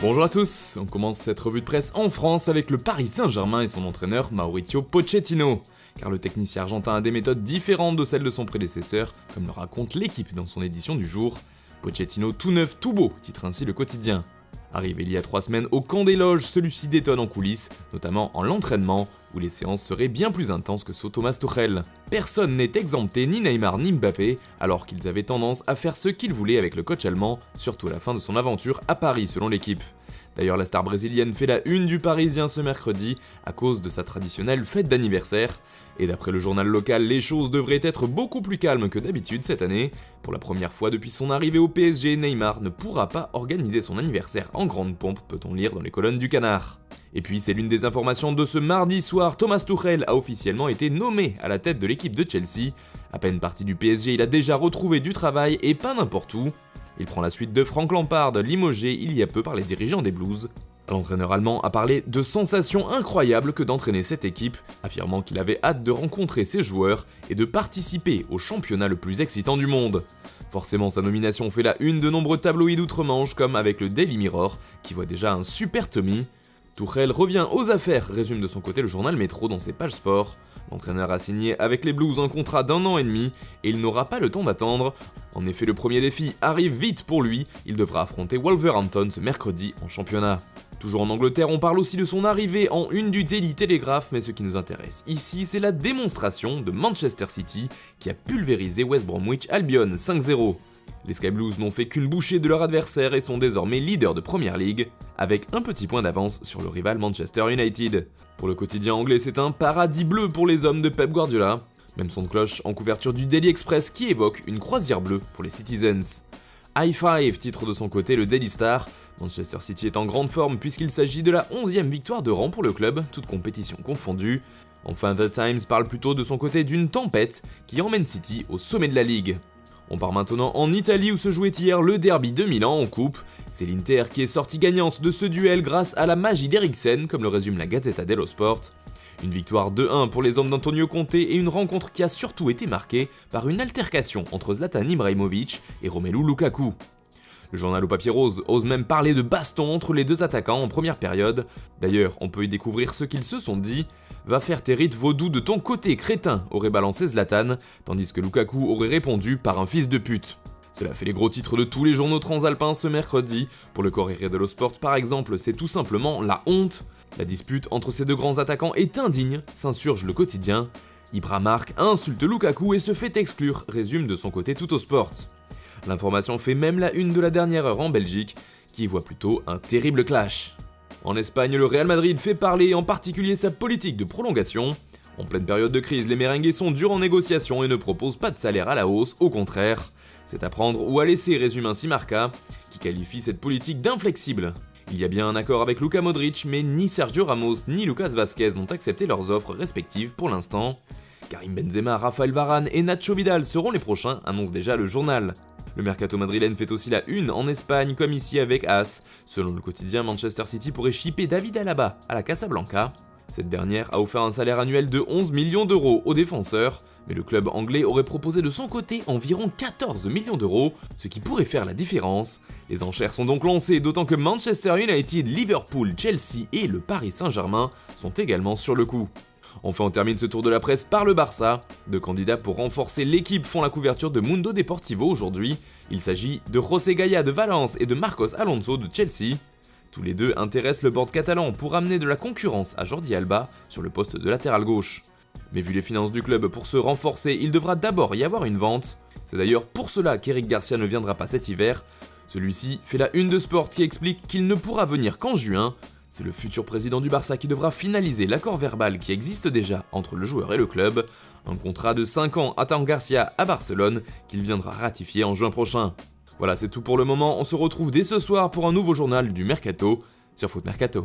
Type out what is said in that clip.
Bonjour à tous, on commence cette revue de presse en France avec le Paris Saint-Germain et son entraîneur Mauricio Pochettino. Car le technicien argentin a des méthodes différentes de celles de son prédécesseur, comme le raconte l'équipe dans son édition du jour. Pochettino tout neuf, tout beau, titre ainsi le quotidien. Arrivé il y a 3 semaines au camp des loges, celui-ci détonne en coulisses, notamment en l'entraînement, où les séances seraient bien plus intenses que sous Thomas Tuchel. Personne n'est exempté, ni Neymar ni Mbappé, alors qu'ils avaient tendance à faire ce qu'ils voulaient avec le coach allemand, surtout à la fin de son aventure à Paris selon l'équipe. D'ailleurs, la star brésilienne fait la une du Parisien ce mercredi à cause de sa traditionnelle fête d'anniversaire. Et d'après le journal local, les choses devraient être beaucoup plus calmes que d'habitude cette année. Pour la première fois depuis son arrivée au PSG, Neymar ne pourra pas organiser son anniversaire en grande pompe, peut-on lire dans les colonnes du Canard. Et puis c'est l'une des informations de ce mardi soir, Thomas Tuchel a officiellement été nommé à la tête de l'équipe de Chelsea. À peine parti du PSG, il a déjà retrouvé du travail et pas n'importe où. Il prend la suite de Frank Lampard, limogé il y a peu par les dirigeants des Blues. L'entraîneur allemand a parlé de sensations incroyables que d'entraîner cette équipe, affirmant qu'il avait hâte de rencontrer ses joueurs et de participer au championnat le plus excitant du monde. Forcément, sa nomination fait la une de nombreux tabloïds d'outre-Manche, comme avec le Daily Mirror, qui voit déjà un super Tommy. Tuchel revient aux affaires, résume de son côté le journal Métro dans ses pages sport. L'entraîneur a signé avec les Blues un contrat d'1 an et demi et il n'aura pas le temps d'attendre. En effet, le premier défi arrive vite pour lui, il devra affronter Wolverhampton ce mercredi en championnat. Toujours en Angleterre, on parle aussi de son arrivée en une du Daily Telegraph, mais ce qui nous intéresse ici, c'est la démonstration de Manchester City qui a pulvérisé West Bromwich Albion 5-0. Les Sky Blues n'ont fait qu'une bouchée de leur adversaire et sont désormais leaders de Premier League, avec un petit point d'avance sur le rival Manchester United. Pour le quotidien anglais, c'est un paradis bleu pour les hommes de Pep Guardiola. Même son de cloche en couverture du Daily Express qui évoque une croisière bleue pour les Citizens. High Five titre de son côté le Daily Star. Manchester City est en grande forme puisqu'il s'agit de la 11e victoire de rang pour le club, toute compétition confondue. Enfin, The Times parle plutôt de son côté d'une tempête qui emmène City au sommet de la ligue. On part maintenant en Italie où se jouait hier le derby de Milan en coupe. C'est l'Inter qui est sortie gagnante de ce duel grâce à la magie d'Eriksen, comme le résume la Gazzetta dello Sport. Une victoire 2-1 pour les hommes d'Antonio Conte et une rencontre qui a surtout été marquée par une altercation entre Zlatan Ibrahimovic et Romelu Lukaku. Le journal au papier rose ose même parler de baston entre les deux attaquants en première période. D'ailleurs, on peut y découvrir ce qu'ils se sont dit. « Va faire tes rites vaudous de ton côté, crétin !» aurait balancé Zlatan, tandis que Lukaku aurait répondu par un fils de pute. Cela fait les gros titres de tous les journaux transalpins ce mercredi. Pour le Corriere dello Sport par exemple, c'est tout simplement la honte. La dispute entre ces deux grands attaquants est indigne, s'insurge le quotidien. Ibra marque, insulte Lukaku et se fait exclure, résume de son côté Tuttosport. L'information fait même la une de la dernière heure en Belgique, qui voit plutôt un terrible clash. En Espagne, le Real Madrid fait parler, en particulier sa politique de prolongation. En pleine période de crise, les merengues sont durs en négociation et ne proposent pas de salaire à la hausse, au contraire. C'est à prendre ou à laisser, résume ainsi Marca, qui qualifie cette politique d'inflexible. Il y a bien un accord avec Luka Modric, mais ni Sergio Ramos ni Lucas Vazquez n'ont accepté leurs offres respectives pour l'instant. Karim Benzema, Raphaël Varane et Nacho Vidal seront les prochains, annonce déjà le journal. Le mercato madrilène fait aussi la une en Espagne, comme ici avec AS. Selon le quotidien, Manchester City pourrait shipper David Alaba à la Casablanca. Cette dernière a offert un salaire annuel de 11 millions d'euros aux défenseurs, mais le club anglais aurait proposé de son côté environ 14 millions d'euros, ce qui pourrait faire la différence. Les enchères sont donc lancées, d'autant que Manchester United, Liverpool, Chelsea et le Paris Saint-Germain sont également sur le coup. Enfin, on termine ce tour de la presse par le Barça. Deux candidats pour renforcer l'équipe font la couverture de Mundo Deportivo aujourd'hui. Il s'agit de José Gaya de Valence et de Marcos Alonso de Chelsea. Tous les deux intéressent le board catalan pour amener de la concurrence à Jordi Alba sur le poste de latéral gauche. Mais vu les finances du club pour se renforcer, il devra d'abord y avoir une vente. C'est d'ailleurs pour cela qu'Eric Garcia ne viendra pas cet hiver. Celui-ci fait la une de Sport qui explique qu'il ne pourra venir qu'en juin. C'est le futur président du Barça qui devra finaliser l'accord verbal qui existe déjà entre le joueur et le club, un contrat de 5 ans attend Garcia à Barcelone qu'il viendra ratifier en juin prochain. Voilà, c'est tout pour le moment, on se retrouve dès ce soir pour un nouveau journal du Mercato sur Foot Mercato.